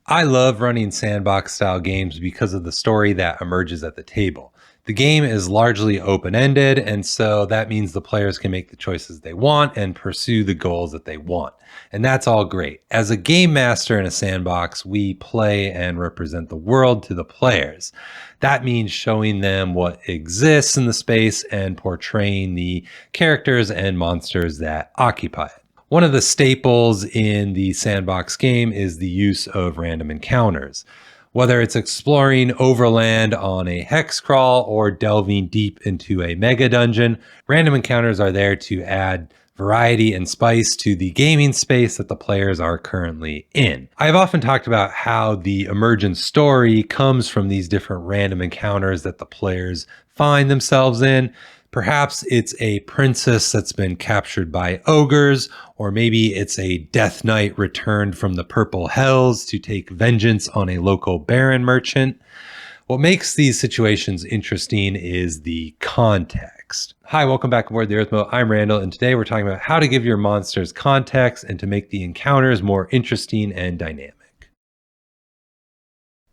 I love running sandbox style games because of the story that emerges at the table. The game is largely open ended, and so that means the players can make the choices they want and pursue the goals that they want. And that's all great. As a game master in a sandbox, we play and represent the world to the players. That means showing them what exists in the space and portraying the characters and monsters that occupy it. One of the staples in the sandbox game is the use of random encounters. Whether it's exploring overland on a hex crawl or delving deep into a mega dungeon, random encounters are there to add variety and spice to the gaming space that the players are currently in. I've often talked about how the emergent story comes from these different random encounters that the players find themselves in. Perhaps it's a princess that's been captured by ogres, or maybe it's a death knight returned from the purple hells to take vengeance on a local baron merchant. What makes these situations interesting is the context. Hi, welcome back aboard the Earthmote. I'm Randall, and today we're talking about how to give your monsters context and to make the encounters more interesting and dynamic.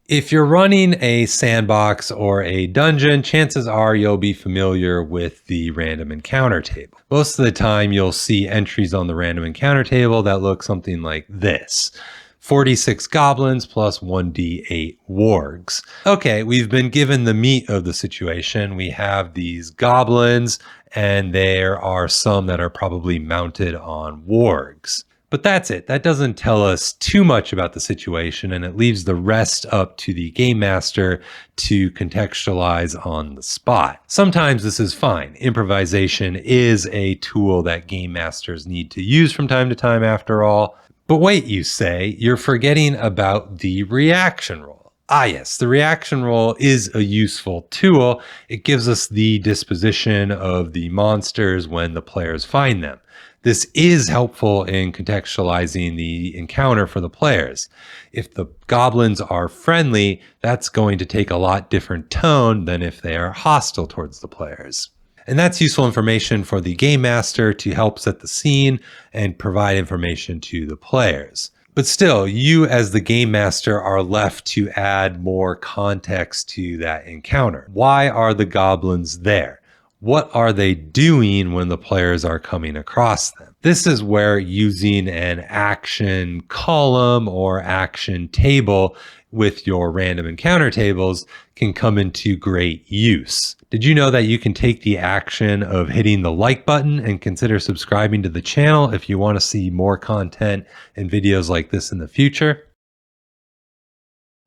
If you're running a sandbox or a dungeon, chances are you'll be familiar with the random encounter table. Most of the time, you'll see entries on the random encounter table that look something like this. 46 goblins plus 1d8 wargs. Okay, we've been given the meat of the situation. We have these goblins, and there are some that are probably mounted on wargs. But that's it. That doesn't tell us too much about the situation, and it leaves the rest up to the game master to contextualize on the spot. Sometimes this is fine. Improvisation is a tool that game masters need to use from time to time, after all. But wait, you say, you're forgetting about the reaction roll. Ah, yes, the reaction roll is a useful tool. It gives us the disposition of the monsters when the players find them. This is helpful in contextualizing the encounter for the players. If the goblins are friendly, that's going to take a lot different tone than if they are hostile towards the players. And that's useful information for the game master to help set the scene and provide information to the players. But still, you as the game master are left to add more context to that encounter. Why are the goblins there? What are they doing when the players are coming across them? This is where using an action column or action table with your random encounter tables can come into great use. Did you know that you can take the action of hitting the like button and consider subscribing to the channel if you want to see more content and videos like this in the future?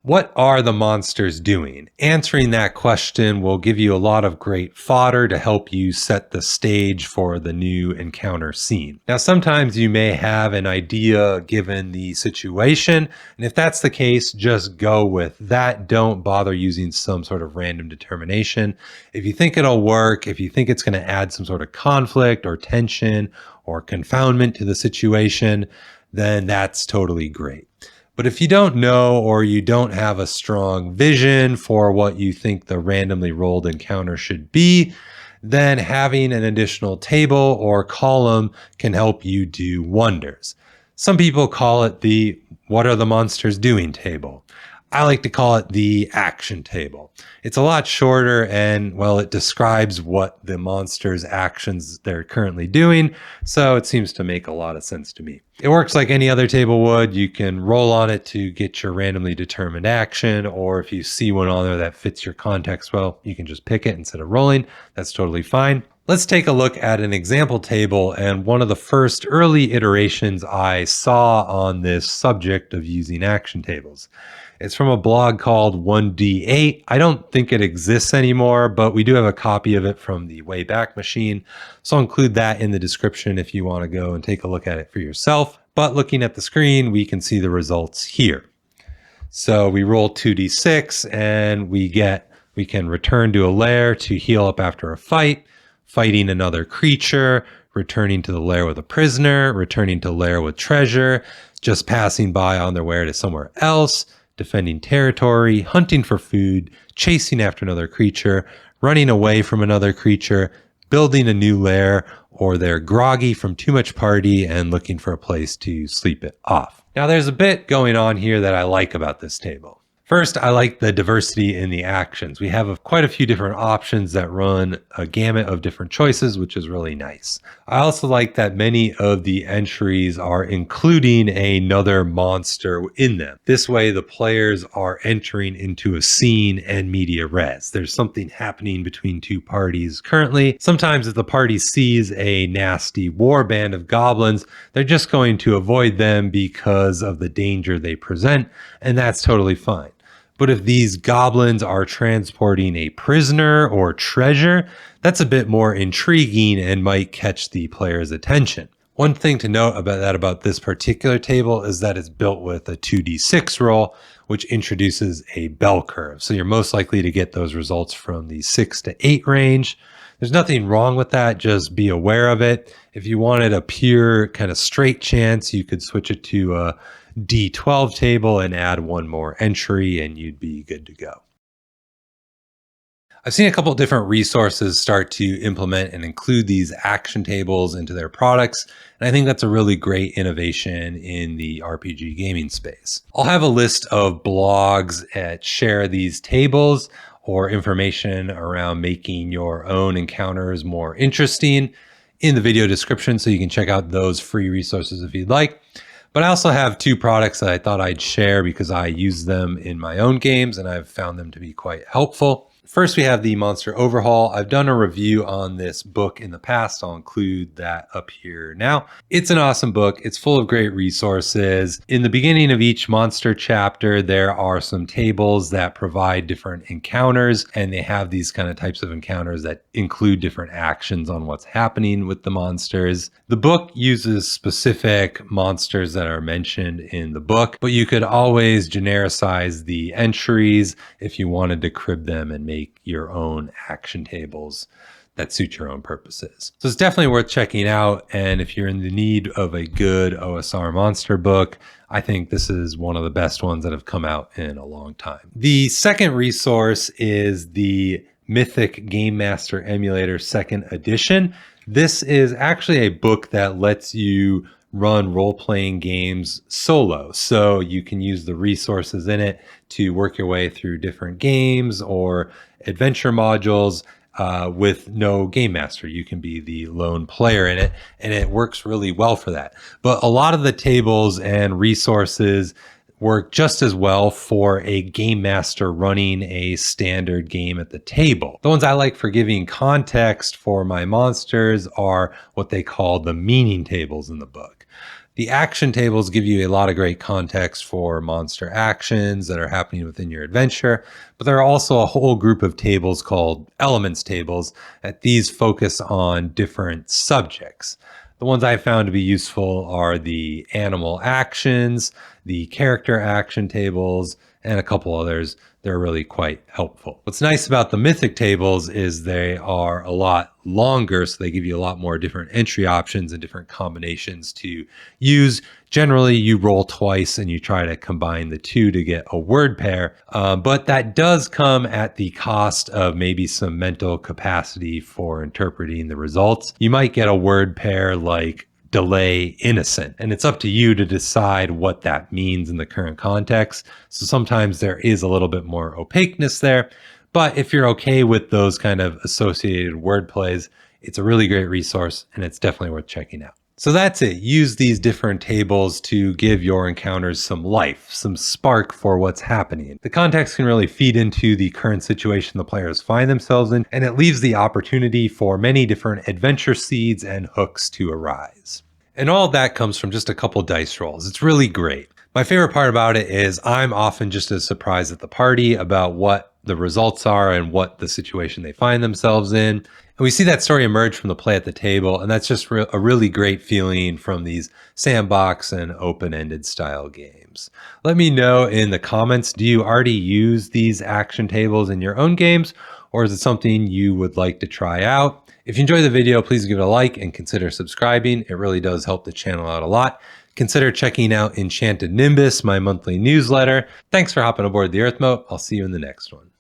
What are the monsters doing? Answering that question will give you a lot of great fodder to help you set the stage for the new encounter scene. Now, sometimes you may have an idea given the situation, and if that's the case, just go with that. Don't bother using some sort of random determination. If you think it'll work, if you think it's going to add some sort of conflict or tension or confoundment to the situation, then that's totally great. But if you don't know or you don't have a strong vision for what you think the randomly rolled encounter should be, then having an additional table or column can help you do wonders. Some people call it the "what are the monsters doing" table. I like to call it the action table. It's a lot shorter and, well, it describes what the monster's actions they're currently doing, so it seems to make a lot of sense to me. It works like any other table would. You can roll on it to get your randomly determined action, or if you see one on there that fits your context well, you can just pick it instead of rolling. That's totally fine. Let's take a look at an example table and one of the first early iterations I saw on this subject of using action tables. It's from a blog called 1D8. I don't think it exists anymore, but we do have a copy of it from the Wayback Machine. So I'll include that in the description if you want to go and take a look at it for yourself. But looking at the screen, we can see the results here. So we roll 2d6 and we can return to a lair to heal up after a fight, fighting another creature, returning to the lair with a prisoner, returning to lair with treasure, just passing by on their way to somewhere else, defending territory, hunting for food, chasing after another creature, running away from another creature, building a new lair, or they're groggy from too much party and looking for a place to sleep it off. Now there's a bit going on here that I like about this table. First, I like the diversity in the actions. We have quite a few different options that run a gamut of different choices, which is really nice. I also like that many of the entries are including another monster in them. This way, the players are entering into a scene and media res. There's something happening between two parties currently. Sometimes if the party sees a nasty war band of goblins, they're just going to avoid them because of the danger they present, and that's totally fine. But if these goblins are transporting a prisoner or treasure, that's a bit more intriguing and might catch the player's attention. One thing to note about this particular table is that it's built with a 2d6 roll, which introduces a bell curve. So you're most likely to get those results from the 6 to 8 range. There's nothing wrong with that, just be aware of it. If you wanted a pure kind of straight chance, you could switch it to a D12 table and add one more entry and you'd be good to go. I've seen a couple of different resources start to implement and include these action tables into their products, and I think that's a really great innovation in the RPG gaming space. I'll have a list of blogs that share these tables or information around making your own encounters more interesting in the video description, so you can check out those free resources if you'd like. But I also have two products that I thought I'd share because I use them in my own games and I've found them to be quite helpful. First, we have the Monster Overhaul. I've done a review on this book in the past. I'll include that up here now. It's an awesome book. It's full of great resources. In the beginning of each monster chapter, there are some tables that provide different encounters, and they have these kind of types of encounters that include different actions on what's happening with the monsters. The book uses specific monsters that are mentioned in the book, but you could always genericize the entries if you wanted to crib them and make your own action tables that suit your own purposes. So it's definitely worth checking out. And if you're in the need of a good OSR monster book, I think this is one of the best ones that have come out in a long time. The second resource is the Mythic Game Master Emulator 2nd Edition. This is actually a book that lets you run role-playing games solo. So you can use the resources in it to work your way through different games or adventure modules with no game master. You can be the lone player in it, and it works really well for that. But a lot of the tables and resources work just as well for a game master running a standard game at the table. The ones I like for giving context for my monsters are what they call the meaning tables in the book. The action tables give you a lot of great context for monster actions that are happening within your adventure, but there are also a whole group of tables called elements tables that these focus on different subjects. The ones I found to be useful are the animal actions, the character action tables, and a couple others. They're really quite helpful. What's nice about the Mythic tables is they are a lot longer, so they give you a lot more different entry options and different combinations to use. Generally, you roll twice and you try to combine the two to get a word pair, but that does come at the cost of maybe some mental capacity for interpreting the results. You might get a word pair like delay innocent, and it's up to you to decide what that means in the current context. So sometimes there is a little bit more opaqueness there, but if you're okay with those kind of associated word plays, it's a really great resource and it's definitely worth checking out. So that's it. Use these different tables to give your encounters some life, some spark for what's happening. The context can really feed into the current situation the players find themselves in, and it leaves the opportunity for many different adventure seeds and hooks to arise. And all that comes from just a couple dice rolls. It's really great. My favorite part about it is I'm often just as surprised at the party about what the results are and what the situation they find themselves in. And we see that story emerge from the play at the table, and that's just a really great feeling from these sandbox and open-ended style games. Let me know in the comments, do you already use these action tables in your own games, or is it something you would like to try out? If you enjoyed the video, please give it a like and consider subscribing. It really does help the channel out a lot. Consider checking out Enchanted Nimbus, my monthly newsletter. Thanks for hopping aboard the Earthmote. I'll see you in the next one.